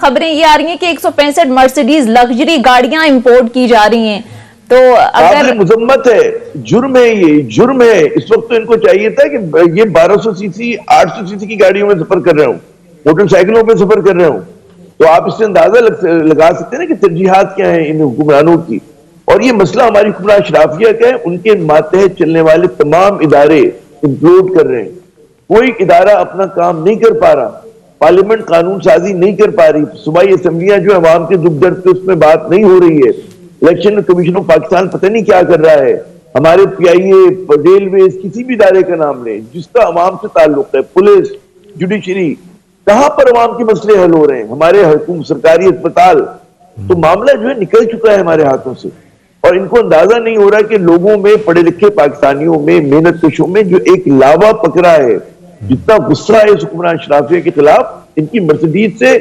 खबरें ये आ रही हैं कि 165 मर्सिडीज लग्जरी गाड़ियां इंपोर्ट की जा रही हैं। तो अगर मुजम्मत है, जुर्म है, ये जुर्म है। इस वक्त तो इनको चाहिए था कि ये 1200 सीसी 800 सीसी की गाड़ियों में सफर कर रहे हूँ, मोटरसाइकिलों पे सफर कर रहे हूँ। तो आप इससे अंदाजा लगा सकते हैं ना कि तरजीहात क्या है इन हुक्मरानों की। और ये मसला हमारी हुक्मरान अशराफिया का है, उनके मातहत चलने वाले तमाम इदारे इंप्लोड कर रहे हैं। कोई इदारा अपना काम नहीं कर पा रहा, पार्लियामेंट कानून साजी नहीं कर पा रही, सूबाई असम्बलियां जो अवाम के दुख दर्द पे उसमें बात नहीं हो रही है। इलेक्शन कमीशन ऑफ पाकिस्तान पता नहीं क्या कर रहा है। हमारे PIA, रेलवे, किसी भी इदारे का नाम लें जिसका अवाम से ताल्लुक है, पुलिस, जुडिशरी, कहां पर अवाम के मसले हल हो रहे हैं? हमारे सरकारी अस्पताल, तो मामला जो है निकल चुका है हमारे हाथों से। और इनको अंदाजा नहीं हो रहा कि लोगों में, पढ़े लिखे पाकिस्तानियों में, मेहनत कशों में जो एक लावा पकड़ा है, जितना गुस्सा है इस हुक्मरान अशराफिया के खिलाफ, इनकी मर्सिडीज से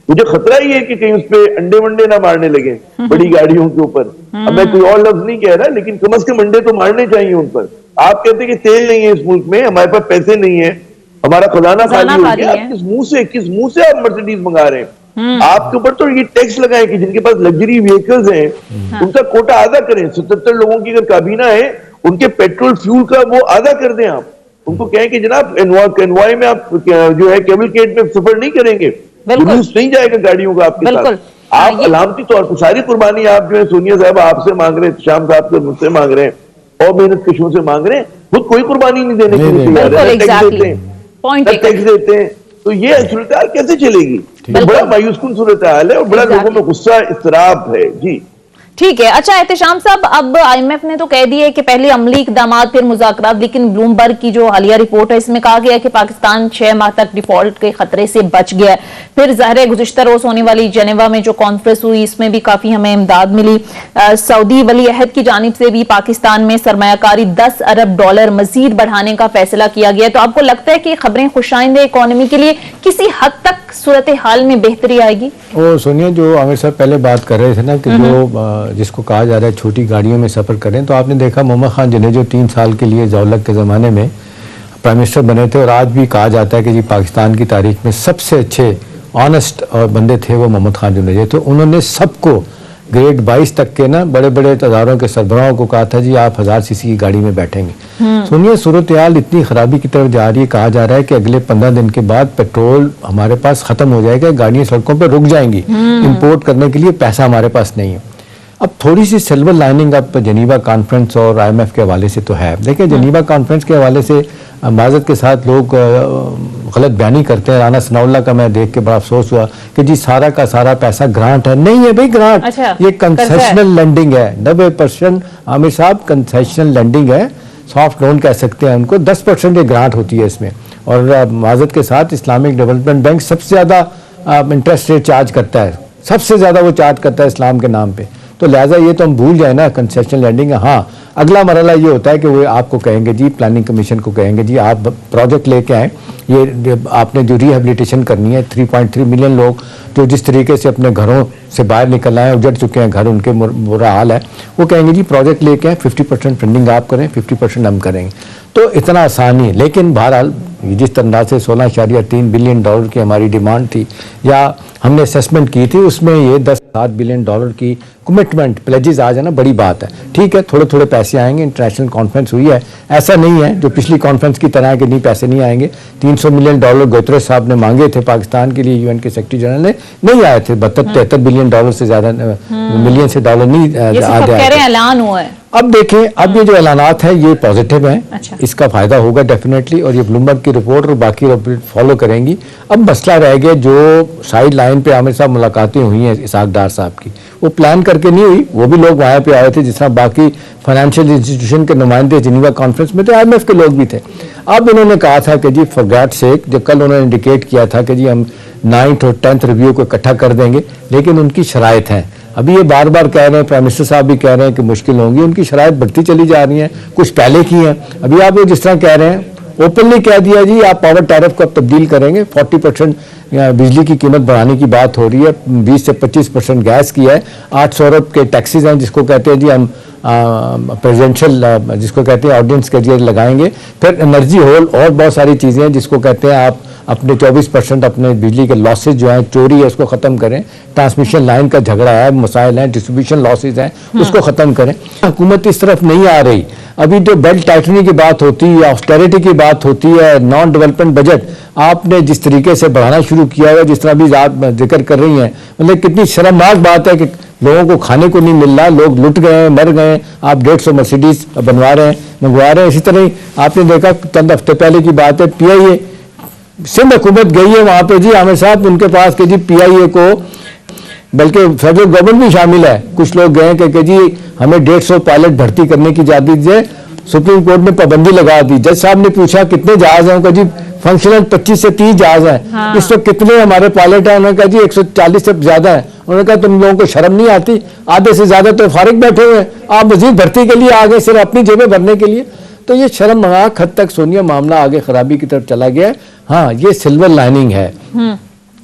मुझे खतरा ही है कि कहीं उस पे अंडे वंडे ना मारने लगे बड़ी गाड़ियों के ऊपर। अब मैं कोई और लफ्ज नहीं कह रहा, लेकिन कम से कम अंडे तो मारने चाहिए उन पर। आप कहते हैं कि तेल नहीं है इस मुल्क में, हमारे पास पैसे नहीं है, हमारा खजाना खाली हो गया। किस मुंह से आप मर्सिडीज मंगा रहे हैं? आपके ऊपर तो ये टैक्स लगाए कि जिनके पास लग्जरी व्हीकल्स हैं उनका कोटा आधा करें। 77 लोगों की अगर काबीना है, उनके पेट्रोल फ्यूल का वो आधा कर दें। आप उनको कहें कि जनाब एनवाई में आप जो है केवलकेट में सफर नहीं करेंगे, जुलूस नहीं जाएगा गाड़ियों का आपके साथ। आप अलामती तौर पर सारी कुर्बानी आप जो है सोनिया साहब आपसे मांग रहे हैं, शाम साहब से मुझसे मांग रहे हैं और मेहनत कशों से मांग रहे हैं, खुद कोई कुर्बानी नहीं देने के लिए तैयार है, टैक्स देते हैं। तो ये सूरत हाल कैसे चलेगी? बड़ा मायूसकुन सूरत हाल है और बड़ा लोगों में गुस्सा, इस्तराब है। जी ठीक है। अच्छा एहतेशाम साहब, अब IMF ने तो कह दिया है कि पहले अमली इक़दामात फिर मुज़ाकरात, लेकिन ब्लूमबर्ग की जो हालिया रिपोर्ट है इसमें कहा गया है कि पाकिस्तान 6 माह तक डिफॉल्ट के खतरे से बच गया है। फिर ज़ाहिर है गुज़िश्ता रोज होने वाली जेनेवा में जो कॉन्फ्रेंस हुई इसमें भी काफी हमें इमदाद मिली। सऊदी वली अहद की जानिब से भी पाकिस्तान में सरमायाकारी $10 अरब मजीद बढ़ाने का फैसला किया गया। तो आपको लगता है कि खबरें खुशाइंदे इकोनॉमी के लिए किसी हद तक सूरत हाल में बेहतरी आएगी? और सोनिया, जो आमिर साहब पहले बात कर रहे थे ना कि जो जिसको कहा जा रहा है छोटी गाड़ियों में सफ़र करें, तो आपने देखा मोहम्मद खान जिन्हें जो 3 साल के लिए ज़ौलक के ज़माने में प्राइम मिनिस्टर बने थे और आज भी कहा जाता है कि जी पाकिस्तान की तारीख में सबसे अच्छे ऑनेस्ट और बंदे थे वो मोहम्मद खान जुनेजो। तो उन्होंने सबको ग्रेड 22 तक के ना बड़े बड़े तादारों के सरबराहों को कहा था जी आप 1000 सीसी की गाड़ी में बैठेंगे। सुनिए, सूरत हाल इतनी खराबी की तरफ जा रही है, कहा जा रहा है कि अगले 15 दिन के बाद पेट्रोल हमारे पास खत्म हो जाएगा, गाड़ियां सड़कों पर रुक जाएंगी, इंपोर्ट करने के लिए पैसा हमारे पास नहीं है। अब थोड़ी सी सिल्वर लाइनिंग अब जनीवा कॉन्फ्रेंस और IMF के हवाले से तो है। देखिए, जनीवा कॉन्फ्रेंस के हवाले से माजरत के साथ लोग गलत बयानी करते हैं। राना सनाउल्लाह का मैं देख के बड़ा अफसोस हुआ कि जी सारा का सारा पैसा ग्रांट है। नहीं है भाई ग्रांट, अच्छा, ये कंसेशनल लैंडिंग है। 90% आमिर साहब कंसेशनल लैंडिंग है, सॉफ्ट लोन कह सकते हैं उनको। 10% ये ग्रांट होती है इसमें। और माजरत के साथ इस्लामिक डेवलपमेंट बैंक सबसे ज़्यादा इंटरेस्ट रेट चार्ज करता है, सबसे ज़्यादा वो चार्ज करता है इस्लाम के नाम पे। तो लिहाजा ये तो हम भूल जाए ना कंसेशनल लैंडिंग है। हाँ, अगला मरला ये होता है कि वो आपको कहेंगे जी, प्लानिंग कमीशन को कहेंगे जी आप प्रोजेक्ट लेके आए, ये आपने जो रिहेबिलिटेशन करनी है। 3.3 मिलियन लोग जो जिस तरीके से अपने घरों से बाहर निकल आए, उजड़ चुके हैं घर, उनके बुरा हाल है, वो कहेंगे जी प्रोजेक्ट लेके आए, 50% फंडिंग आप करें, 50% हम करेंगे। तो इतना आसान नहीं है। लेकिन बहरहाल जिस तरह से $16.3 बिलियन की हमारी डिमांड थी या हमने असेसमेंट की थी, उसमें ये $10-7 बिलियन की कमिटमेंट प्लेजेस आ जाना बड़ी बात है। ठीक है, थोड़े थोड़े पैसे आएंगे, इंटरनेशनल कॉन्फ्रेंस हुई है, ऐसा नहीं है जो पिछली कॉन्फ्रेंस की तरह के नहीं पैसे नहीं आएंगे। $300 मिलियन गुतरेस साहब ने मांगे थे पाकिस्तान के लिए, UN के सेक्रेटरी जनरल ने, नहीं आए थे। 72-73 बिलियन डॉलर से ज्यादा मिलियन से डॉलर नहीं ऐलान हुआ है। अब देखें, अब ये जो ऐलानात है ये पॉजिटिव हैं। अच्छा। इसका फायदा होगा डेफिनेटली, और ये ब्लूमबर्ग की रिपोर्ट और बाकी रिपोर्ट फॉलो करेंगी। अब मसला रह गया जो साइड लाइन पे आमिर साहब मुलाकातें हुई हैं इसाक डार साहब की, वो प्लान करके नहीं हुई, वो भी लोग वहाँ पे आए थे जिस तरह बाकी फाइनेंशियल इंस्टीट्यूशन के नुमाइंदे जिनीवा कॉन्फ्रेंस में थे, IMF के लोग भी थे। अब इन्होंने कहा था कि जी फॉर गॉड सेक, जो कल उन्होंने इंडिकेट किया था कि जी हम 9th और 10th रिव्यू को इकट्ठा कर देंगे, लेकिन उनकी शराइत हैं। अभी ये बार बार कह रहे हैं, प्राइम मिनिस्टर साहब भी कह रहे हैं कि मुश्किल होंगी, उनकी शराइत बढ़ती चली जा रही है, कुछ पहले की है। अभी आप ये जिस तरह कह रहे हैं, ओपनली कह दिया जी आप पावर टैरिफ को अब तब्दील करेंगे, 40% बिजली की कीमत बढ़ाने की बात हो रही है, 20 से 25% गैस की है, 800 अरब के टैक्सेस हैं जिसको कहते हैं जी हम प्रेसिडेंशियल जिसको कहते हैं ऑर्डिनेंस के जरिए लगाएंगे, फिर एनर्जी होल और बहुत सारी चीज़ें हैं जिसको कहते हैं आप अपने 24% अपने बिजली के लॉसेज जो है, चोरी है, उसको खत्म करें, ट्रांसमिशन लाइन का झगड़ा है, मसाइल हैं, डिस्ट्रीब्यूशन लॉसेज हैं, उसको खत्म करें। हुकूमत इस तरफ नहीं आ रही। अभी तो बेल्ट टाइटनिंग की बात होती है, ऑस्टेरिटी की बात होती है, नॉन डेवलपमेंट बजट आपने जिस तरीके से बढ़ाना शुरू किया है, जिस तरह भी आप जिक्र कर रही हैं, मतलब कितनी शर्मनाक बात है कि लोगों को खाने को नहीं मिल रहा, लोग लुट गए हैं, मर गए हैं। आप 150 मर्सिडीज बनवा रहे हैं, मंगवा रहे हैं। इसी तरह ही आपने देखा चंद हफ्ते पहले की बात है, PIA सिंध हुकूमत गई है वहां पे जी, आमिर साहब उनके पास कि जी PIA को, बल्कि फेडरल गवर्नमेंट भी शामिल है, कुछ लोग गए कि जी हमें 150 पायलट भर्ती करने की इजाजत दीजिए। सुप्रीम कोर्ट ने पाबंदी लगा दी। जज साहब ने पूछा कितने जहाज हैं, उनका जी फंक्शनल 25 से 30 जहाज हैं। हाँ। इस वक्त कितने हमारे पायलट हैं? उन्होंने कहा जी 140 से ज्यादा है। उन्होंने कहा तुम लोगों को शर्म नहीं आती? आधे से ज्यादा तो फारिग बैठे हुए हैं, आप मजीद भर्ती के लिए आ गए सिर्फ अपनी जेबें भरने के लिए। तो ये शर्मनाक हद तक सोनिया मामला आगे खराबी की तरफ चला गया है। हाँ, ये सिल्वर लाइनिंग है।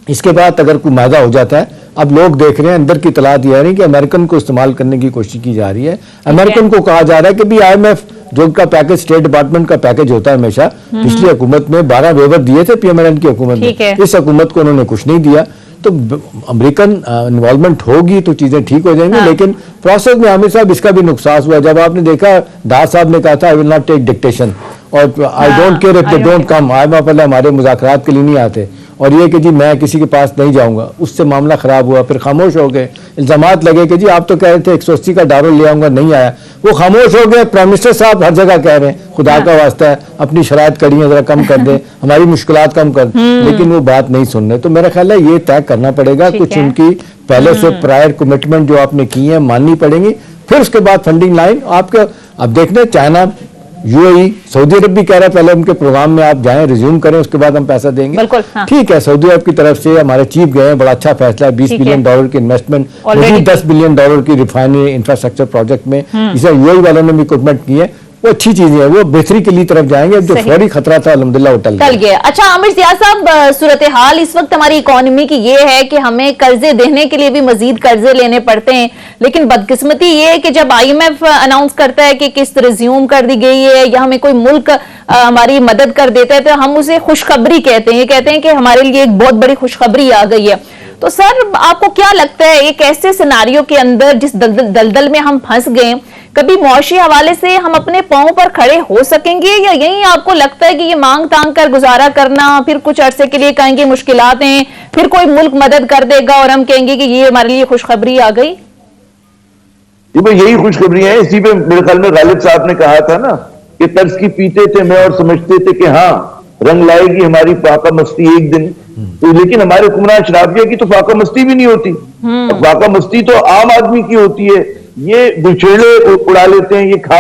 इसके बाद अगर कोई मायदा हो जाता है, अब लोग देख रहे हैं, अंदर की इतला दी जा रही है कि अमेरिकन को इस्तेमाल करने की कोशिश की जा रही है। अमेरिकन को कहा जा रहा है कि भी IMF जो उनका पैकेज, स्टेट डिपार्टमेंट का पैकेज होता है हमेशा, पिछली हुकूमत में 12 वेवर दिए थे PMLN की हुकूमत ने, इस हुकूमत को उन्होंने कुछ नहीं दिया। तो अमेरिकन इन्वॉल्वमेंट होगी तो चीजें ठीक हो जाएंगी। लेकिन प्रोसेस में आमिर साहब इसका भी नुकसान हुआ। जब आपने देखा दास साहब ने कहा था I will not take dictation और I don't care if they don't come, IMF वाले हमारे मुज़ाकरात के लिए नहीं आते, और ये कि जी मैं किसी के पास नहीं जाऊंगा, उससे मामला खराब हुआ। फिर खामोश हो गए, इल्जामात लगे कि जी आप तो कह रहे थे 180 का डारो ले आऊंगा, नहीं आया, वो खामोश हो गए। प्राइम मिनिस्टर साहब हर जगह कह रहे हैं खुदा का वास्ता है अपनी शराइत कड़ियां जरा कम कर दें, हमारी मुश्किलात कम कर, लेकिन वो बात नहीं सुन रहे। तो मेरा ख्याल है ये तय करना पड़ेगा, कुछ उनकी पहले से प्रायर कमिटमेंट जो आपने की है माननी पड़ेंगी। फिर उसके बाद फंडिंग लाइन आपके, अब देखने चाइना, UAE, सऊदी अरब भी कह रहा है पहले उनके प्रोग्राम में आप जाएं, रिज्यूम करें, उसके बाद हम पैसा देंगे। बिल्कुल, हाँ। ठीक है, सऊदी अरब की तरफ से हमारे चीफ गए हैं, बड़ा अच्छा फैसला है, $20 बिलियन की इन्वेस्टमेंट, $10 बिलियन की रिफाइनरी इंफ्रास्ट्रक्चर प्रोजेक्ट में, इसे UAE वालों ने भी कमिटमेंट की है। वो अच्छी चीजें हैं, वो बेहतरी के लिए तरफ जाएंगे। जो फौरी खतरा था अल्हम्दुलिल्लाह टल गया। अच्छा आमिर ज़िया साहब, सूरत हाल इस वक्त हमारी इकोनॉमी की ये है कि हमें कर्जे देने के लिए भी मजीद कर्जे लेने पड़ते हैं, लेकिन बदकिस्मती ये है कि जब IMF अनाउंस करता है कि किस्त रिज्यूम कर दी गई है या हमें कोई मुल्क हमारी मदद कर देता है तो हम उसे खुशखबरी कहते हैं, कहते हैं कि हमारे लिए एक बहुत बड़ी खुशखबरी आ गई है। तो सर आपको क्या लगता है एक ऐसे सिनारियो के अंदर जिस दलदल में हम फंस गए, कभी मुआशी हवाले से हम अपने पांव पर खड़े हो सकेंगे, या यही आपको लगता है कि ये मांग तांग कर गुजारा करना, फिर कुछ अरसे के लिए कहेंगे मुश्किलात हैं, फिर कोई मुल्क मदद कर देगा और हम कहेंगे कि ये हमारे लिए खुशखबरी आ गई? यही खुशखबरी है। इसी पे मेरे ख्याल में गालिब साहब ने कहा था ना कि तर्ज की पीते थे मैं और समझते थे कि हाँ रंग लाएगी हमारी फाका मस्ती एक दिन। तो लेकिन हमारे हुक्मरान शराबिया की तो फाका मस्ती भी नहीं होती। फाका मस्ती तो आम आदमी की होती है। ये गुलछेड़े उड़ा लेते हैं, ये खा